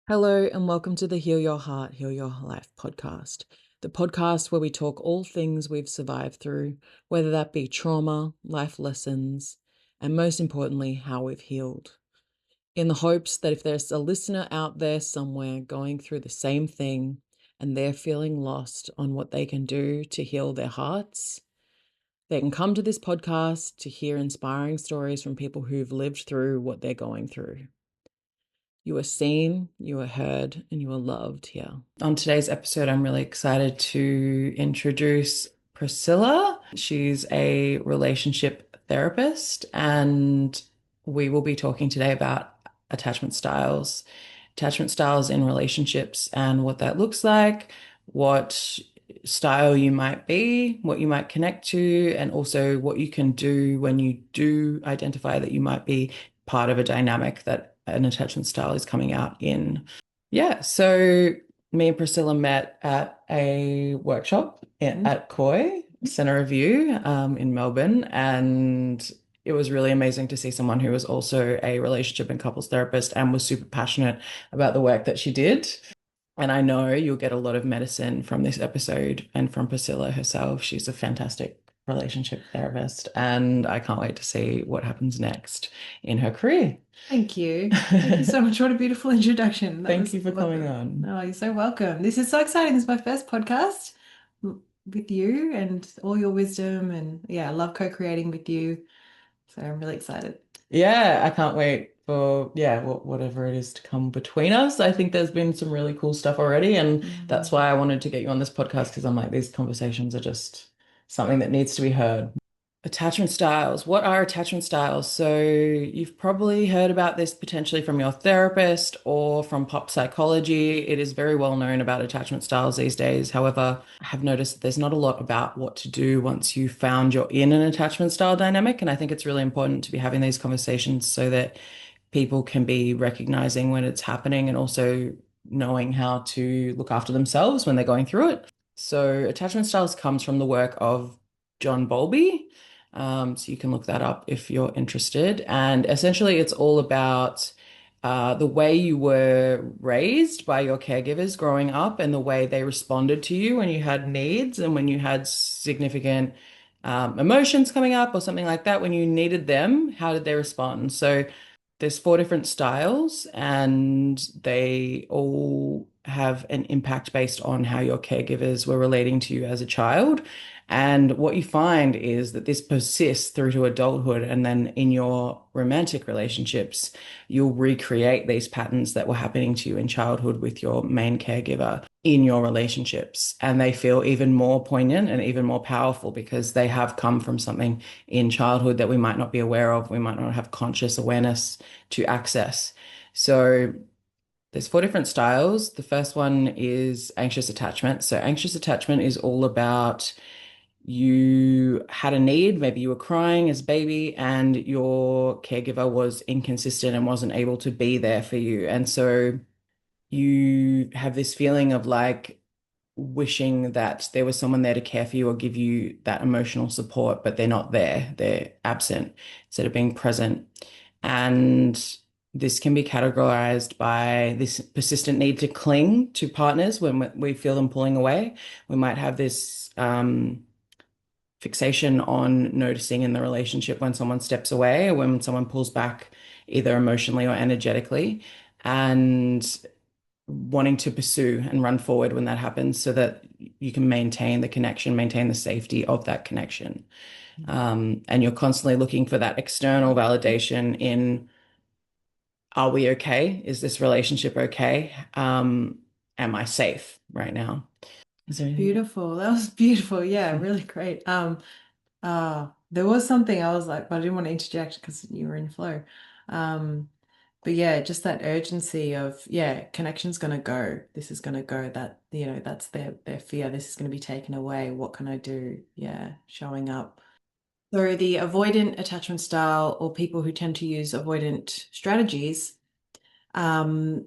Hello, and welcome to the Heal Your Heart, Heal Your Life podcast, the podcast where we talk all things we've survived through, whether that be trauma, life lessons, and most importantly, how we've healed. In the hopes that if there's a listener out there somewhere going through the same thing and they're feeling lost on what they can do to heal their hearts, they can come to this podcast to hear inspiring stories from people who've lived through what they're going through. You are seen, you are heard, and you are loved here. On today's episode, I'm really excited to introduce Priscilla. She's a relationship therapist, and we will be talking today about attachment styles in relationships, and what that looks like, what style you might be, what you might connect to, and also what you can do when you do identify that you might be part of a dynamic that an attachment style is coming out in. Yeah, so me and Priscilla met at a workshop at COI, Centre of You, in Melbourne, and it was really amazing to see someone who was also a relationship and couples therapist and was super passionate about the work that she did. And I know you'll get a lot of medicine from this episode and from Priscilla herself. She's a fantastic relationship therapist, and I can't wait to see what happens next in her career. Thank you. Thank you so much. What a beautiful introduction. Thank you for coming on. Oh, you're so welcome. This is so exciting. This is my first podcast with you and all your wisdom. And yeah, I love co-creating with you. So I'm really excited. Yeah, I can't wait for whatever it is to come between us. I think there's been some really cool stuff already, and that's why I wanted to get you on this podcast because I'm like, these conversations are just something that needs to be heard. Attachment styles. What are attachment styles? So you've probably heard about this potentially from your therapist or from pop psychology. It is very well known about attachment styles these days. However, I have noticed that there's not a lot about what to do once you found you're in an attachment style dynamic. And I think it's really important to be having these conversations so that people can be recognizing when it's happening and also knowing how to look after themselves when they're going through it. So attachment styles comes from the work of John Bowlby. So you can look that up if you're interested. And essentially, it's all about the way you were raised by your caregivers growing up and the way they responded to you when you had needs and when you had significant emotions coming up or something like that. When you needed them, how did they respond? So there's four different styles, and they all have an impact based on how your caregivers were relating to you as a child. And what you find is that this persists through to adulthood. And then in your romantic relationships, you'll recreate these patterns that were happening to you in childhood with your main caregiver in your relationships. And they feel even more poignant and even more powerful because they have come from something in childhood that we might not be aware of. We might not have conscious awareness to access. So there's four different styles. The first one is anxious attachment. So anxious attachment is all about you had a need, maybe you were crying as a baby, and your caregiver was inconsistent and wasn't able to be there for you. And so you have this feeling of like wishing that there was someone there to care for you or give you that emotional support, but they're not there. They're absent instead of being present. And this can be categorized by this persistent need to cling to partners when we feel them pulling away. We might have this fixation on noticing in the relationship when someone steps away or when someone pulls back, either emotionally or energetically, and wanting to pursue and run forward when that happens so that you can maintain the connection, maintain the safety of that connection. And you're constantly looking for that external validation in, are we okay? Is this relationship okay? Am I safe right now? Is there anything? Beautiful. That was beautiful. Yeah, really great. There was something I was like, but I didn't want to interject because you were in flow. Um, but yeah, just that urgency of, yeah, connection's gonna go. This is gonna go. That, that's their fear. This is gonna be taken away. What can I do? Yeah, showing up. So the avoidant attachment style, or people who tend to use avoidant strategies, um,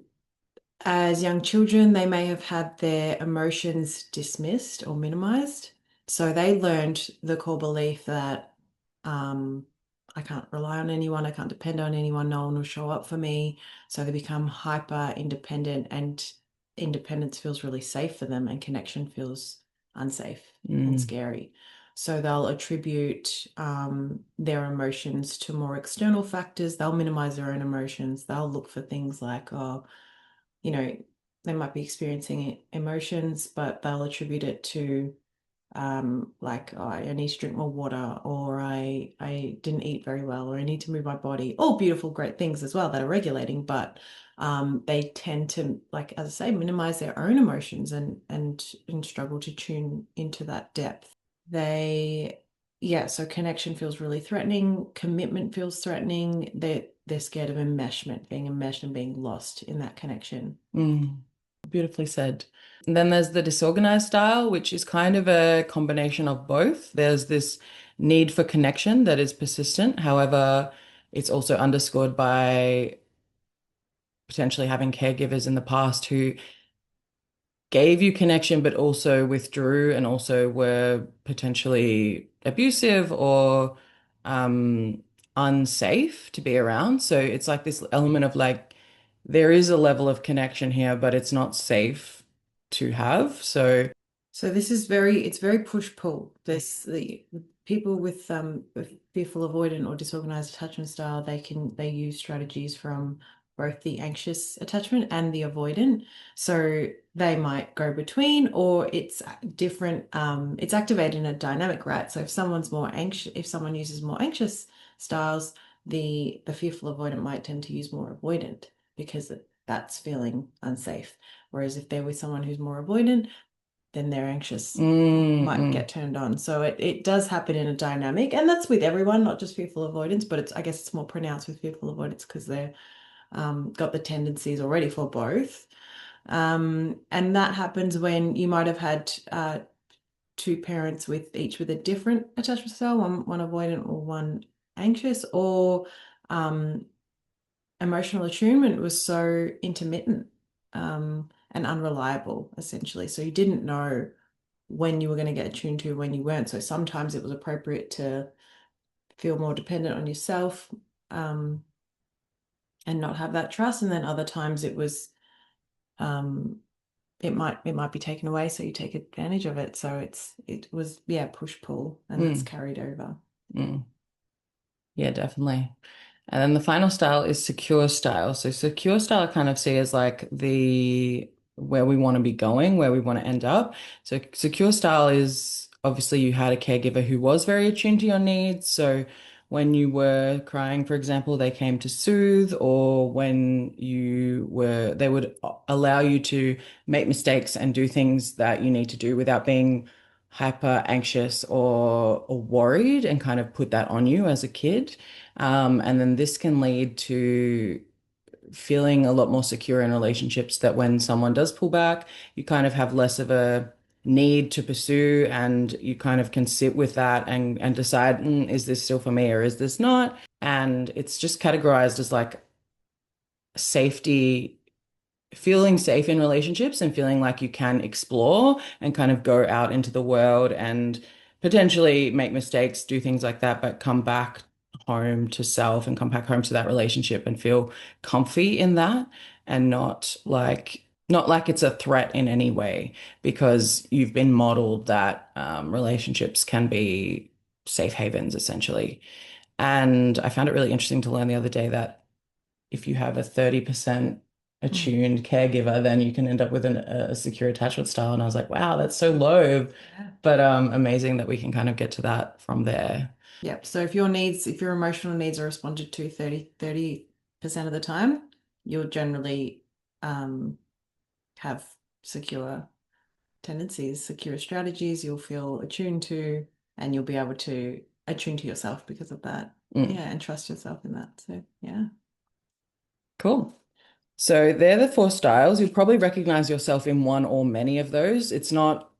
as young children, they may have had their emotions dismissed or minimized. So they learned the core belief that um, I can't rely on anyone, I can't depend on anyone, no one will show up for me. So they become hyper independent, and independence feels really safe for them, and connection feels unsafe and Mm. scary. So they'll attribute their emotions to more external factors. They'll minimize their own emotions. They'll look for things like, oh, you know, they might be experiencing emotions, but they'll attribute it to like, oh, I need to drink more water, or I didn't eat very well, or I need to move my body. All beautiful, great things as well that are regulating, but they tend to, like, as I say, minimize their own emotions and struggle to tune into that depth. They, yeah, so connection feels really threatening, commitment feels threatening. They're scared of enmeshment, being enmeshed and being lost in that connection. Mm. Beautifully said. And then there's the disorganized style, which is kind of a combination of both. There's this need for connection that is persistent. However, it's also underscored by potentially having caregivers in the past who gave you connection, but also withdrew and also were potentially abusive or um, unsafe to be around. So it's like this element of like, there is a level of connection here, but it's not safe to have. So, So this is it's very push-pull. This the people with fearful avoidant or disorganized attachment style, they use strategies from both the anxious attachment and the avoidant. So they might go between, or it's different, it's activated in a dynamic, right? So if someone's more anxious, if someone uses more anxious styles, the fearful avoidant might tend to use more avoidant because that's feeling unsafe. Whereas if they're with someone who's more avoidant, then their anxious might mm. get turned on. So it does happen in a dynamic, and that's with everyone, not just fearful avoidance, but I guess it's more pronounced with fearful avoidance because they're got the tendencies already for both. And that happens when you might have had two parents with each with a different attachment style, one avoidant or one anxious, or um, emotional attunement was so intermittent and unreliable, essentially. So you didn't know when you were going to get attuned to, when you weren't. So sometimes it was appropriate to feel more dependent on yourself um, and not have that trust. And then other times um, it might be taken away, so you take advantage of it. So it was, yeah, push pull, and that's Mm, carried over. mm. Yeah, definitely. And then the final style is secure style. So secure style I kind of see as like the where we want to be going, where we want to end up. So secure style is obviously you had a caregiver who was very attuned to your needs. So when you were crying, for example, they came to soothe, or when they would allow you to make mistakes and do things that you need to do without being hyper anxious or worried and kind of put that on you as a kid. And then this can lead to feeling a lot more secure in relationships that when someone does pull back, you kind of have less of a need to pursue and you kind of can sit with that and decide, is this still for me or is this not? And it's just categorized as like safety feeling safe in relationships and feeling like you can explore and kind of go out into the world and potentially make mistakes, do things like that, but come back home to self and come back home to that relationship and feel comfy in that and not like it's a threat in any way because you've been modeled that relationships can be safe havens essentially. And I found it really interesting to learn the other day that if you have a 30% Mm. attuned caregiver, then you can end up with a secure attachment style. And I was like, wow, that's so low. Yeah. But amazing that we can kind of get to that from there. Yep. So if your emotional needs are responded to 30% of the time, you'll generally um, have secure tendencies, secure strategies you'll feel attuned to, and you'll be able to attune to yourself because of that. Mm, Yeah, and trust yourself in that. So, yeah. cool. So they're the four styles. You'll probably recognize yourself in one or many of those. It's not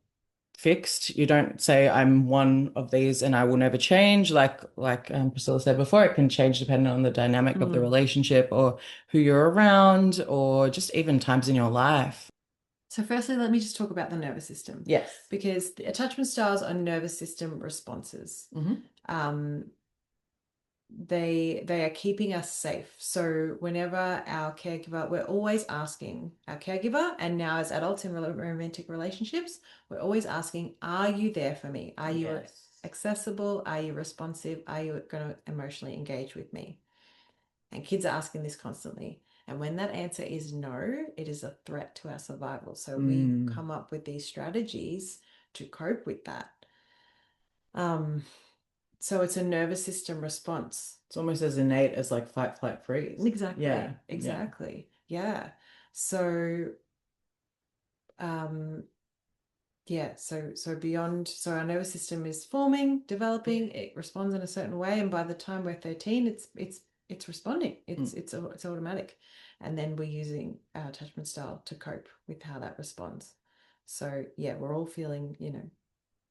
fixed. You don't say I'm one of these and I will never change. Like Priscilla said before, it can change depending on the dynamic of the Mm. relationship or who you're around or just even times in your life. So, firstly, let me just talk about the nervous system Yes. because the attachment styles are nervous system responses. Hmm. Um, they are keeping us safe. So whenever our caregiver, we're always asking our caregiver, and now as adults in romantic relationships, we're always asking, are you there for me? Are you Yes. accessible? Are you responsive? Are you going to emotionally engage with me? And kids are asking this constantly. And when that answer is no, it is a threat to our survival. So we Mm. come up with these strategies to cope with that. Um, so it's a nervous system response. It's almost as innate as like fight, flight, freeze. Exactly. Yeah. Yeah. Exactly. Yeah. So um yeah, so beyond, so our nervous system is forming, developing, it responds in a certain way, and by the time we're 13, it's responding. Mm. It's automatic. And then we're using our attachment style to cope with how that responds. So yeah, we're all feeling,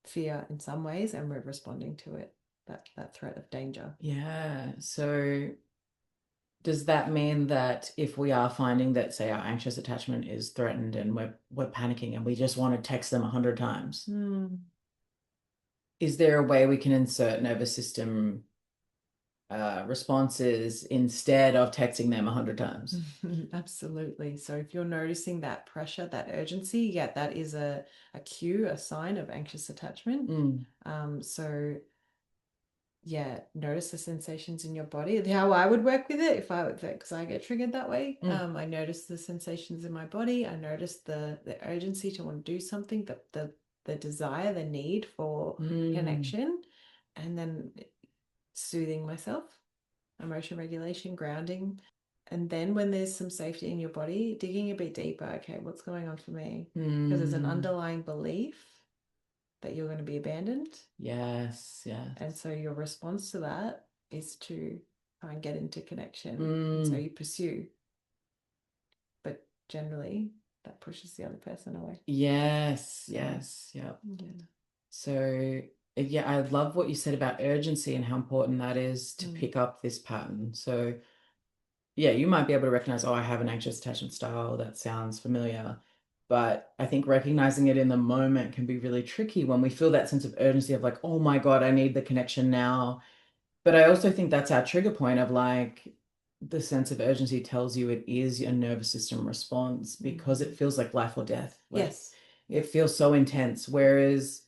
fear in some ways, and we're responding to it, that threat of danger. Yeah. So does that mean that if we are finding that, say, our anxious attachment is threatened and we're panicking and we just want to text them 100 times, Hmm. is there a way we can insert nervous system responses instead of texting them 100 times? Absolutely. So if you're noticing that pressure, that urgency, yeah, that is a cue, a sign of anxious attachment. Mm. So yeah, notice the sensations in your body. How I would work with it, if I would, because I get triggered that way. Mm. I notice the sensations in my body. I notice the urgency to want to do something, the desire, the need for Mm. connection, and then soothing myself, emotion regulation, grounding. And then when there's some safety in your body, digging a bit deeper, okay, what's going on for me? Because there's an Mm. underlying belief that you're going to be abandoned. Yes, And yes. so your response to that is to try and get into connection. And so Mm. you pursue, but generally that pushes the other person away. Yes, Mm. yes, yeah. Yeah. So, yeah, I love what you said about urgency and how important that is to Mm. pick up this pattern. So, yeah, you might be able to recognize, oh, I have an anxious attachment style. That sounds familiar. But I think recognizing it in the moment can be really tricky when we feel that sense of urgency of like, oh my God, I need the connection now. But I also think that's our trigger point of like the sense of urgency tells you it is a nervous system response because Mm. it feels like life or death. Like Yes. it Yep. feels so intense. Whereas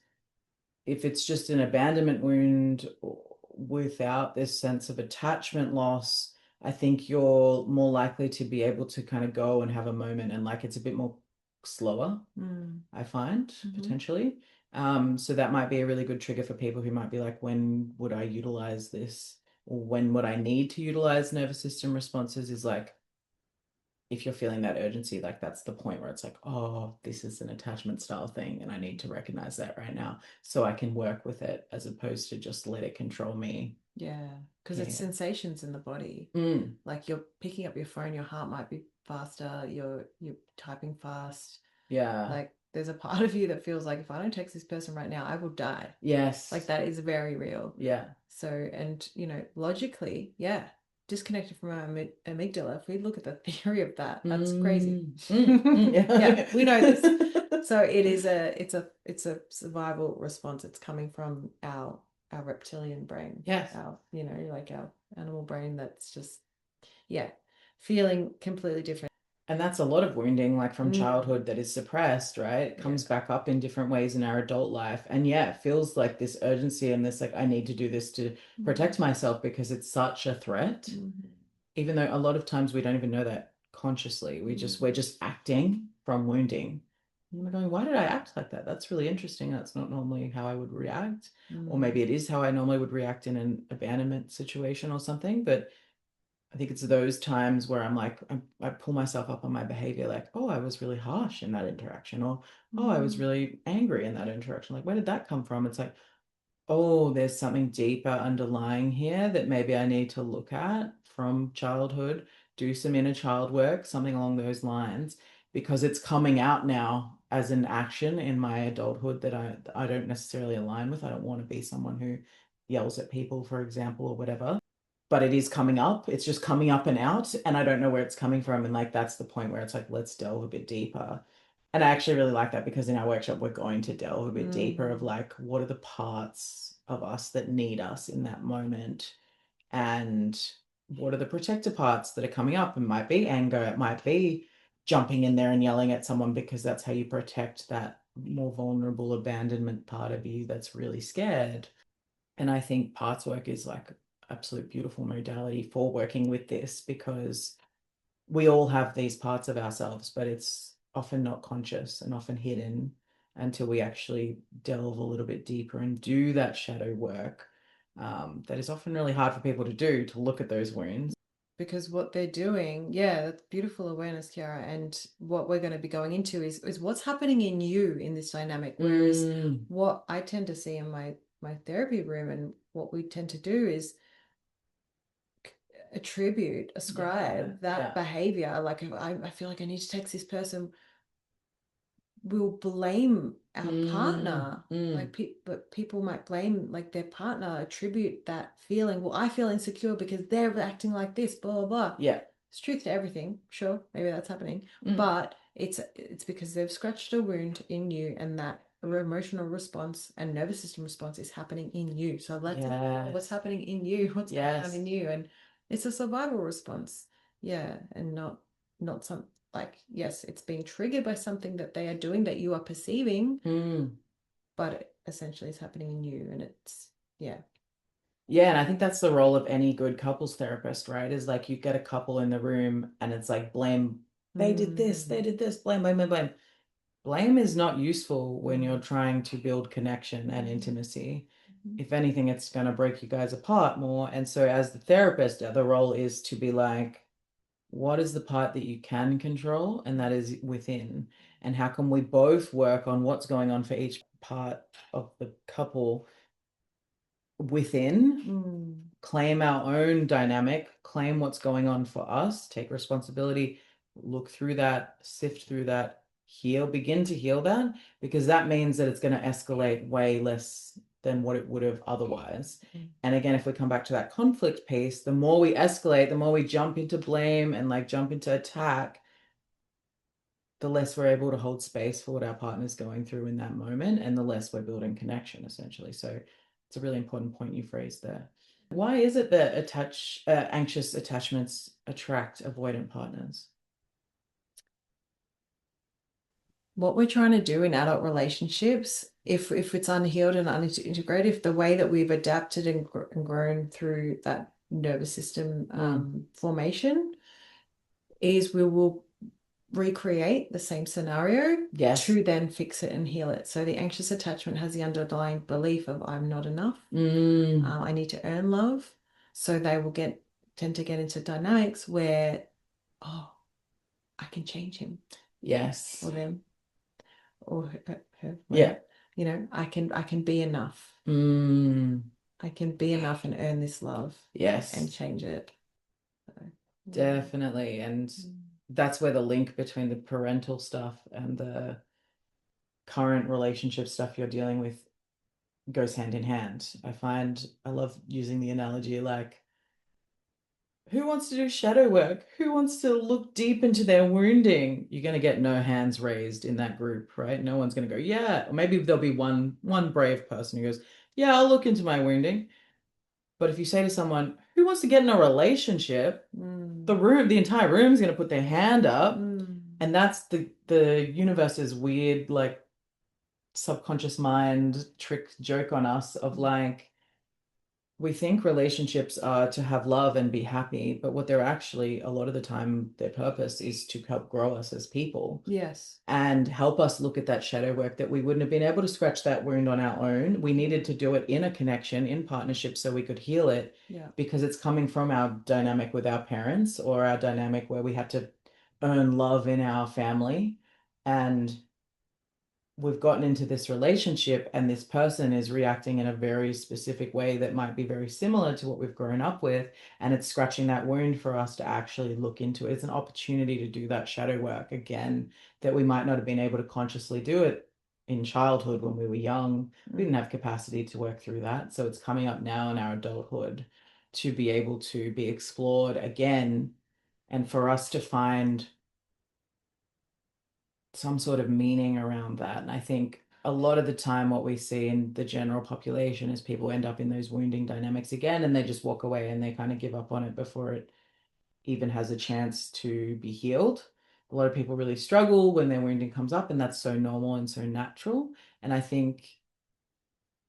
if it's just an abandonment wound without this sense of attachment loss, I think you're more likely to be able to kind of go and have a moment and like it's a bit more slower, Mm. I find Mm-hmm. potentially. So that might be a really good trigger for people who might be like, when would I utilize this? Or when would I need to utilize nervous system responses? Is like if you're feeling that urgency, like that's the point where it's like, oh, this is an attachment style thing, and I need to recognize that right now so I can work with it as opposed to just let it control me. Yeah, because Yeah, it's yeah. sensations in the body. Mm, Like you're picking up your phone, your heart might be faster, you're typing fast. yeah. Like there's a part of you that feels like if I don't text this person right now, I will die. Like Yes. that is very real. Yeah. So, and logically, yeah, disconnected from our amygdala, if we look at the theory of that, that's crazy. Yeah, Yeah. we know this. So it's a survival response. It's coming from our reptilian brain, Yes. like our animal brain that's just, yeah, feeling completely different. And that's a lot of wounding, like from Mm, childhood that is suppressed, right? It yeah. comes back up in different ways in our adult life. And yeah, it feels like this urgency and this, like, I need to do this to Mm, protect myself because it's such a threat. mm, Even though a lot of times we don't even know that consciously. We're mm, just acting from wounding. And we're going, why did I act like that? That's really interesting. That's not normally how I would react. Or mm, maybe it is how I normally would react in an abandonment situation or something. But I think it's those times where I'm like, I pull myself up on my behavior, like, oh, I was really harsh in that interaction, or oh, I was mm, really angry in that interaction. Like, where did that come from? It's like, oh, there's something deeper underlying here that maybe I need to look at from childhood, do some inner child work, something along those lines, because it's coming out now as an action in my adulthood that I don't necessarily align with. I don't want to be someone who yells at people, for example, or whatever. But it is coming up. It's just coming up and out, and I don't know where it's coming from. And like that's the point where it's like, let's delve a bit deeper. And I actually really like that because in our workshop, we're going to delve a bit deeper of mm, like, what are the parts of us that need us in that moment? and what are the protector parts that are coming up? It might be anger, it might be jumping in there and yelling at someone because that's how you protect that more vulnerable abandonment part of you that's really scared. And I think parts work is like absolute beautiful modality for working with this because we all have these parts of ourselves, but it's often not conscious and often hidden until we actually delve a little bit deeper and do that shadow work. That is often really hard for people to do, to look at those wounds. Because what they're doing, yeah, that's beautiful awareness, Kiara. And what we're going to be going into is what's happening in you in this dynamic. Whereas Mm, what I tend to see in my therapy room and what we tend to do is attribute, yeah, ascribe that yeah. behavior. Like if I feel like I need to text this person, we'll blame our Mm, partner. Like mm, but people might blame like their partner, attribute that feeling. Well, I feel insecure because they're acting like this, blah blah blah. yeah. It's truth to everything. Sure, maybe that's happening, Mm, but it's because they've scratched a wound in you, and that emotional response and nervous system response is happening in you. So let's explore what's yes. happening in you, what's going on Yes. in you, and it's a survival response. Yeah, and not some like, yes, it's being triggered by something that they are doing that you are perceiving, Mm. but it essentially is happening in you, and it's yeah. Yeah, and I think that's the role of any good couples therapist, right? Is like you get a couple in the room and it's like blame, they Mm, did this, blame, blame, blame, blame. Blame is not useful when you're mm, trying to build connection and mm, intimacy. mm, If anything, it's going to break you guys apart more. And so, as the therapist, the role is to be like, what is the part that you can control? And that is within. And how can we both work on what's going on for each part of the couple within, mm, claim our own dynamic, claim what's going on for us, take responsibility, look through that, sift through that, heal, begin to heal that, because that means that it's going to escalate way less than what it would have otherwise. mm. And again, if we come back to that conflict piece, the more we escalate, the more we jump into blame and like jump into attack, the less we're able to hold space for what our partner's going through in that moment, and the less we're building connection, essentially. So it's a really important point you phrased there. Why is it that anxious attachments attract avoidant partners? What we're trying to do in adult relationships, if it's unhealed and unintegrated, if the way that we've adapted and grown through that nervous system Mm, formation is we will recreate the same scenario yes. to then fix it and heal it. So the anxious attachment has the underlying belief of I'm not enough. Mm, I need to earn love. So they will tend to get into dynamics where, oh, I can change him yes. or them or her, Yeah. whatever. I can be enough. Mm, I can be enough and earn this love and yes. change it. So, mm, Definitely. And mm, that's where the link between the parental stuff and the current relationship stuff you're dealing with goes hand in hand. I love using the analogy like, who wants to do shadow work? Who wants to look deep into their wounding? You're going to get no hands raised in that group, right? No one's going to go, yeah. Or maybe there'll be one brave person who goes, yeah, I'll look into my wounding. But if you say to someone, who wants to get in a relationship? mm, The entire room's going to put their hand up. mm. And that's the universe's weird, like, subconscious mind trick joke on us of like, we think relationships are to have love and be happy, but what they're actually, a lot of the time, their purpose is to help grow us as people Yes. and help us look at that shadow work that we wouldn't have been able to scratch that wound on our own. We needed to do it in a connection, in partnership, so we could heal it Yeah. because it's coming from our dynamic with our parents or our dynamic where we had to earn love in our family. And we've gotten into this relationship and this person is reacting in a very specific way that might be very similar to what we've grown up with, and it's scratching that wound for us to actually look into it. It's an opportunity to do that shadow work again that we might not have been able to consciously do it in childhood when we were young. We didn't Mm. have capacity to work through that, so it's coming up now in our adulthood to be able to be explored again, and for us to find some sort of meaning around that. And I think a lot of the time what we see in the general population is people end up in those wounding dynamics again and they just walk away and they kind of give up on it before it even has a chance to be healed. A lot of people really struggle when their wounding comes up, and that's so normal and so natural. And I think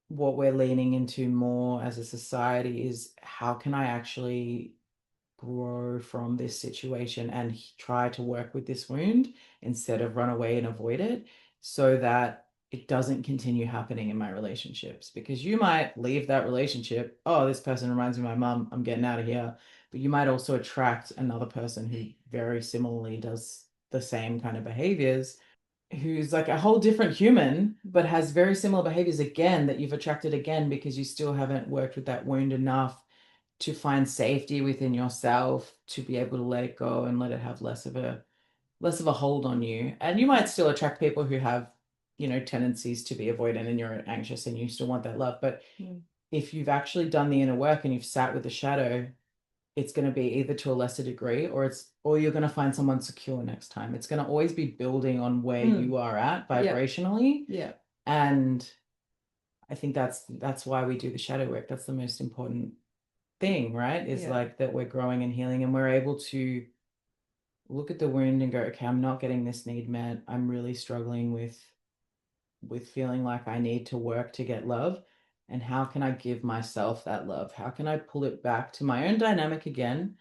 what we're leaning into more as a society is how can I actually grow from this situation and try to work with this wound instead of run away and avoid it so that it doesn't continue happening in my relationships because you might leave that relationship. Oh, this person reminds me of my mum. I'm getting out of here. But you might also attract another person who very similarly does the same kind of behaviors, who's like a whole different human, but has very similar behaviors again that you've attracted again because you still haven't worked with that wound enough to find safety within yourself to be able to let it go and let it have less of a hold on you. And you might still attract people who have, tendencies to be avoidant and you're anxious and you still want that love. But if you've actually done the inner work and you've sat with the shadow, it's going to be either to a lesser degree or you're going to find someone secure next time. It's going to always be building on where you are at vibrationally. Yeah. And I think that's why we do the shadow work. That's the most important thing, right? Is like that we're growing and healing and we're able to look at the wound and go, okay, I'm not getting this need met. I'm really struggling with feeling like I need to work to get love. And how can I give myself that love? How can I pull it back to my own dynamic again?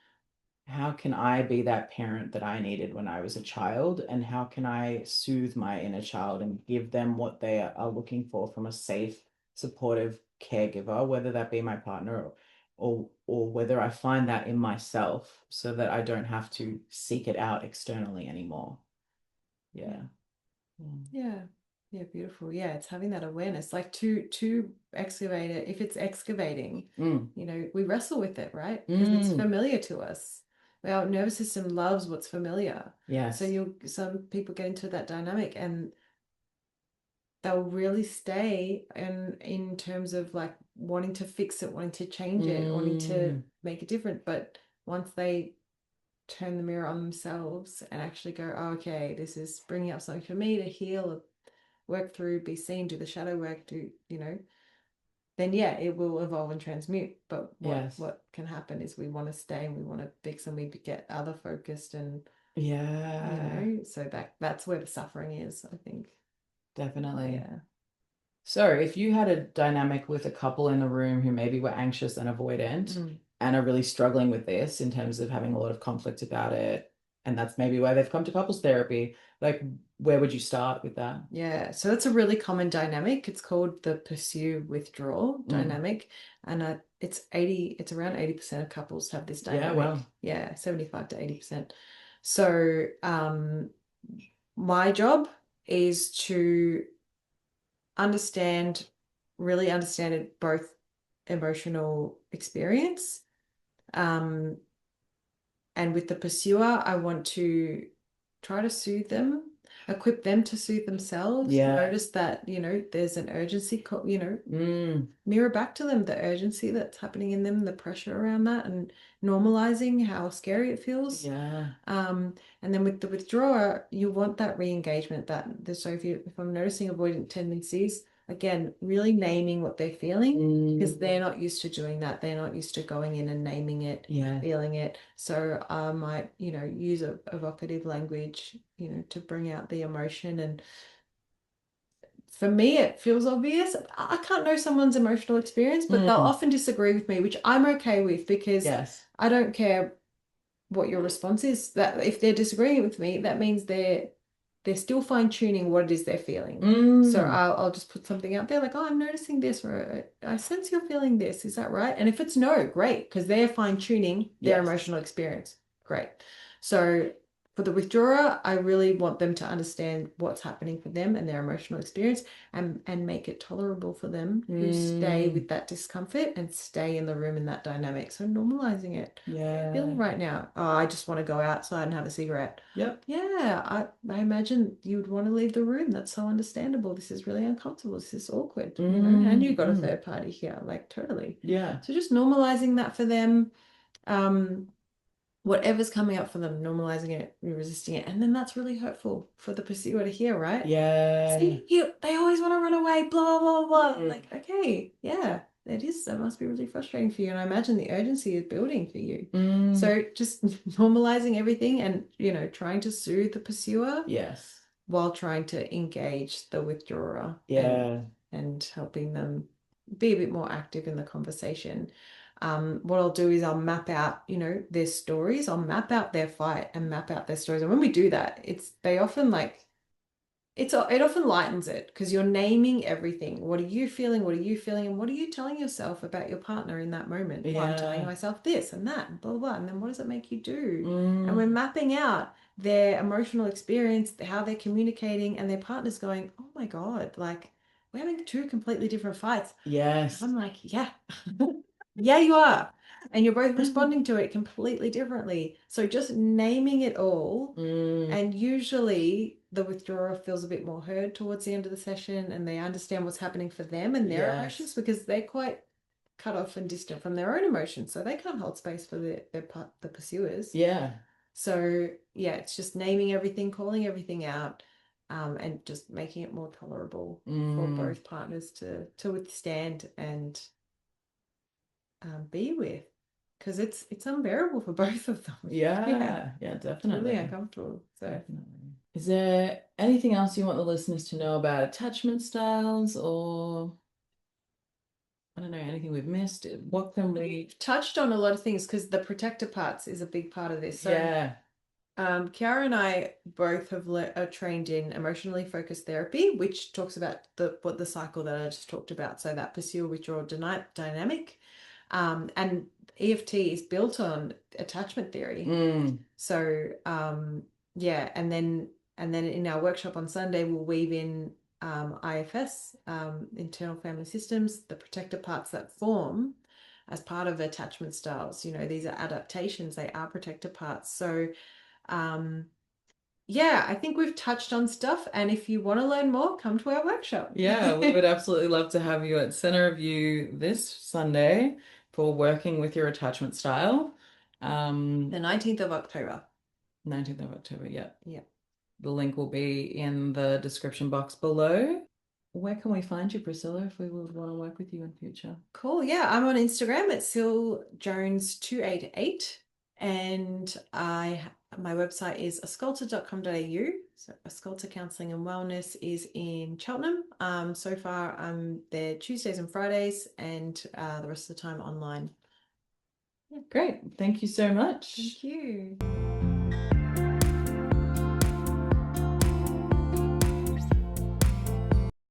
How can I be that parent that I needed when I was a child? And how can I soothe my inner child and give them what they are looking for from a safe, supportive caregiver, whether that be my partner or whether I find that in myself so that I don't have to seek it out externally anymore. Yeah. Yeah. Yeah, beautiful. Yeah, it's having that awareness, like to excavate it. If it's excavating, we wrestle with it, right? Because it's familiar to us. Our nervous system loves what's familiar. Yes. So some people get into that dynamic and they'll really stay in terms of like wanting to fix it, wanting to change it, wanting to make it different. But once they turn the mirror on themselves and actually go, oh, okay, this is bringing up something for me to heal, work through, be seen, do the shadow work, then yeah, it will evolve and transmute. But what can happen is we want to stay and we want to fix and we get other focused and so that's where the suffering is, I think. Definitely. Yeah. So, if you had a dynamic with a couple in the room who maybe were anxious and avoidant and are really struggling with this in terms of having a lot of conflict about it, and that's maybe why they've come to couples therapy, like where would you start with that? Yeah, so that's a really common dynamic. It's called the pursue withdraw dynamic, and it's around 80% of couples have this dynamic. Yeah, well. Yeah, 75 to 80%. So, my job is to really understand it, both emotional experience. And with the pursuer, I want to try to soothe them, equip them to soothe themselves. Yeah. Notice that, there's an urgency, mirror back to them the urgency that's happening in them, the pressure around that, and normalizing how scary it feels. Yeah. And then with the withdrawer, you want that re-engagement. So if I'm noticing avoidant tendencies, again, really naming what they're feeling because they're not used to doing that. They're not used to going in and naming it, feeling it. So I might, use a evocative language, to bring out the emotion. And for me, it feels obvious. I can't know someone's emotional experience, but they'll often disagree with me, which I'm okay with because I don't care what your response is. That if they're disagreeing with me, that means they're still fine-tuning what it is they're feeling. So I'll just put something out there like, oh, I'm noticing this, or I sense you're feeling this. Is that right? And if it's no, great, because they're fine-tuning their emotional experience. Great. So for the withdrawer, I really want them to understand what's happening for them and their emotional experience and make it tolerable for them to stay with that discomfort and stay in the room in that dynamic. So normalizing it. Yeah. Feeling right now, oh, I just want to go outside and have a cigarette. Yep. Yeah, I imagine you would want to leave the room. That's so understandable. This is really uncomfortable. This is awkward, and you've got a third party here, like totally. Yeah. So just normalizing that for them. whatever's coming up for them, normalizing it, resisting it. And then that's really hurtful for the pursuer to hear, right? Yeah. See, they always want to run away, blah, blah, blah. Like, okay, yeah, it is. That must be really frustrating for you. And I imagine the urgency is building for you. So just normalizing everything and, trying to soothe the pursuer. Yes. While trying to engage the withdrawer. Yeah. And helping them be a bit more active in the conversation. What I'll do is I'll map out, their stories. I'll map out their fight and map out their stories. And when we do that, they often it often lightens it because you're naming everything. What are you feeling? What are you feeling? And what are you telling yourself about your partner in that moment? Yeah. Well, I'm telling myself this and that, and blah, blah, blah. And then what does it make you do? Mm. And we're mapping out their emotional experience, how they're communicating, and their partner's going, oh my God, like we're having two completely different fights. Yes. I'm like, yeah, yeah, you are. And you're both responding to it completely differently. So just naming it all. And usually the withdrawer feels a bit more heard towards the end of the session and they understand what's happening for them and their emotions because they're quite cut off and distant from their own emotions. So they can't hold space for the pursuers. Yeah. So yeah, it's just naming everything, calling everything out, and just making it more tolerable for both partners to withstand and be with, because it's unbearable for both of them. Yeah, It's definitely. really uncomfortable. So Definitely. Is there anything else you want the listeners to know about attachment styles, or I don't know, anything we've missed? What can we touched on a lot of things because the protector parts is a big part of this. So Yeah. Kiara and I both are trained in emotionally focused therapy, which talks about what the cycle that I just talked about. So that pursue withdrawal dynamic, and EFT is built on attachment theory. So yeah, and then in our workshop on Sunday we'll weave in IFS, internal family systems, the protector parts that form as part of attachment styles. These are adaptations; they are protector parts. So yeah, I think we've touched on stuff. And if you want to learn more, come to our workshop. Yeah, we would absolutely love to have you at Center of You this Sunday for working with your attachment style. The 19th of October. 19th of October, yeah. Yeah. The link will be in the description box below. Where can we find you, Priscilla, if we would want to work with you in future? Cool. Yeah, I'm on Instagram at silljones288, and my website is ascolta.com.au. So Ascolta Counselling and Wellness is in Cheltenham. So far I'm there Tuesdays and Fridays, and the rest of the time online. Great. Thank you so much. Thank you.